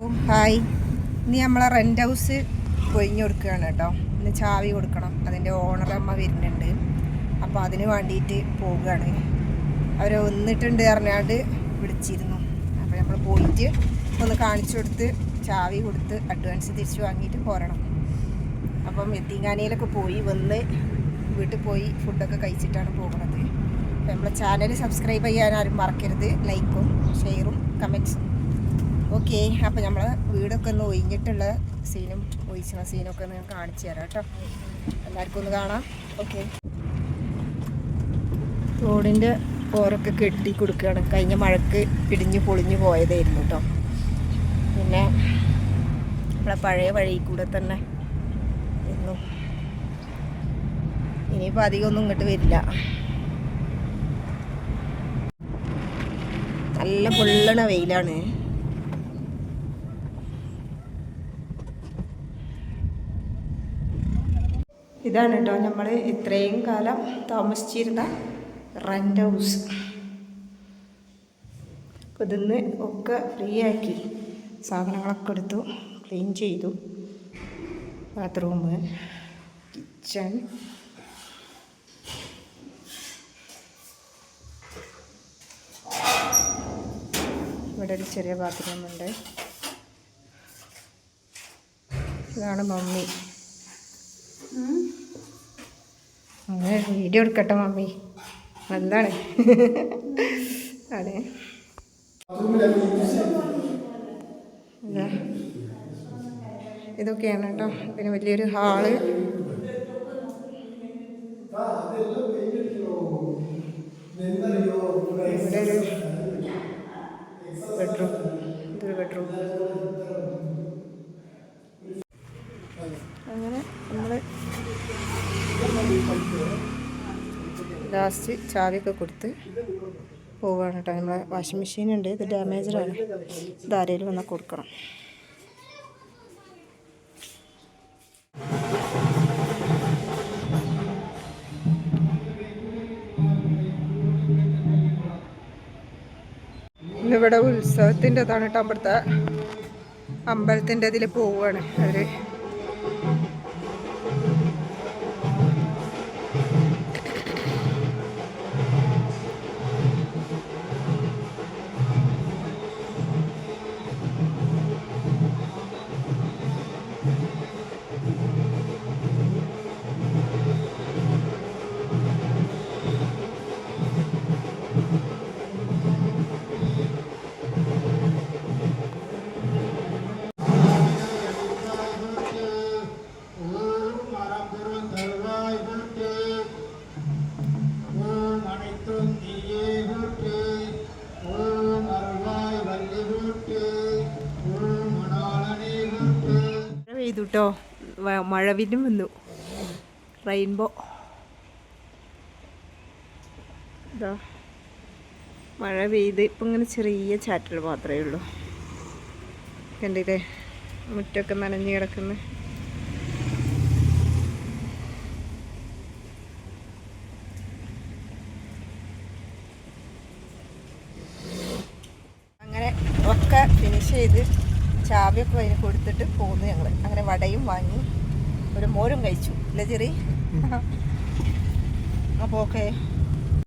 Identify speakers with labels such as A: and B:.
A: Hi, ഇനി നമ്മളെ rent house പൊഴിഞ്ഞു കൊടുക്കുകയാണ് കേട്ടോ. ഇന്ന് ചാവി കൊടുക്കണം. അതിൻ്റെ ഓണറമ്മ വരുന്നുണ്ട്. അപ്പോൾ അതിന് വേണ്ടിയിട്ട് പോവുകയാണ്. അവർ വന്നിട്ടുണ്ട് അറിഞ്ഞാണ്ട് വിളിച്ചിരുന്നു. അപ്പോൾ നമ്മൾ പോയിട്ട് ഒന്ന് കാണിച്ചു കൊടുത്ത് ചാവി കൊടുത്ത് അഡ്വാൻസ് തിരിച്ച് വാങ്ങിയിട്ട് പോരണം. അപ്പം എത്തിങ്ങാനയിലൊക്കെ പോയി വന്ന് വീട്ടിൽ പോയി ഫുഡൊക്കെ കഴിച്ചിട്ടാണ് പോകുന്നത്. അപ്പോൾ നമ്മളെ ചാനൽ സബ്സ്ക്രൈബ് ചെയ്യാൻ ആരും മറക്കരുത്. ലൈക്കും ഷെയറും കമൻറ്റ്സും. ഓക്കെ, അപ്പോൾ നമ്മൾ വീടൊക്കെ ഒന്ന് ഒഴിഞ്ഞിട്ടുള്ള ഒഴിച്ച സീനൊക്കെ ഒന്ന് കാണിച്ചു തരാം കേട്ടോ. എല്ലാവർക്കും ഒന്ന് കാണാം. ഓക്കെ, റോഡിൻ്റെ ഓരൊക്കെ കെട്ടി കൊടുക്കുകയാണ്. കഴിഞ്ഞ മഴക്ക് ഇടിഞ്ഞ് പൊളിഞ്ഞ് പോയതായിരുന്നു കേട്ടോ. പിന്നെ നമ്മളെ പഴയ വഴി കൂടെ തന്നെ ഇരുന്നു. ഇനിയിപ്പോൾ അധികമൊന്നും ഇങ്ങോട്ട് വരില്ല. നല്ല പൊള്ളണ വെയിലാണ്. ഇതാണ് കേട്ടോ നമ്മൾ ഇത്രയും കാലം താമസിച്ചിരുന്ന റെൻ്റ് ഹൗസ്. അപ്പോൾ ഇതിന്ന് ഒക്കെ ഫ്രീ ആക്കി സാധനങ്ങളൊക്കെ എടുത്തു, ക്ലീൻ ചെയ്തു. ബാത്റൂം, കിച്ചൺ, ഇവിടെ ഒരു ചെറിയ ബാത്റൂമുണ്ട്. ഇതാണ് മമ്മി. അങ്ങനെ വീഡിയോ എടുക്കട്ടെ മമ്മി. എന്താണ് അതെ, ഇതൊക്കെയാണ് കേട്ടോ. പിന്നെ വലിയൊരു ഹാള്, ഇവിടെ ഒരു ബെഡ്റൂം, ഇതൊരു ബെഡ്റൂം. അങ്ങനെ നമ്മൾ ലാസ്റ്റ് ചാവിയൊക്കെ കൊടുത്ത് പോവുകയാണ് കേട്ടോ. നമ്മളെ വാഷിംഗ് മെഷീൻ ഉണ്ട്, ഇത് ഡാമേജാണ്. ഇത് ആരെങ്കിലും വന്നാൽ കൊടുക്കണം. ഇന്നിവിടെ ഉത്സവത്തിൻ്റെ ഇതാണ് കേട്ടോ. അമ്പലത്തെ അമ്പലത്തിൻ്റെ ഇതിൽ പോവുകയാണ് അവർ. പെയ്തുട്ടോ, മഴവിലും വന്നു. റെയിൻബോ ഇതാ മഴ പെയ്ത് ഇപ്പം ഇങ്ങനെ ചെറിയ ചാറ്റൽ മാത്രമേ ഉള്ളൂ. കണ്ടില്ലേ, മുറ്റൊക്കെ നനഞ്ഞ് കിടക്കുന്നു. അങ്ങനെ ഒക്കെ ഫിനിഷ് ചെയ്ത് ചാവിയൊക്കെ അതിന് കൊടുത്തിട്ട് പോകുന്നു ഞങ്ങൾ. അങ്ങനെ വടയും വാങ്ങി ഒരു മോരും കഴിച്ചു. ഇല്ല ചെറി? അപ്പോൾ ഓക്കെ.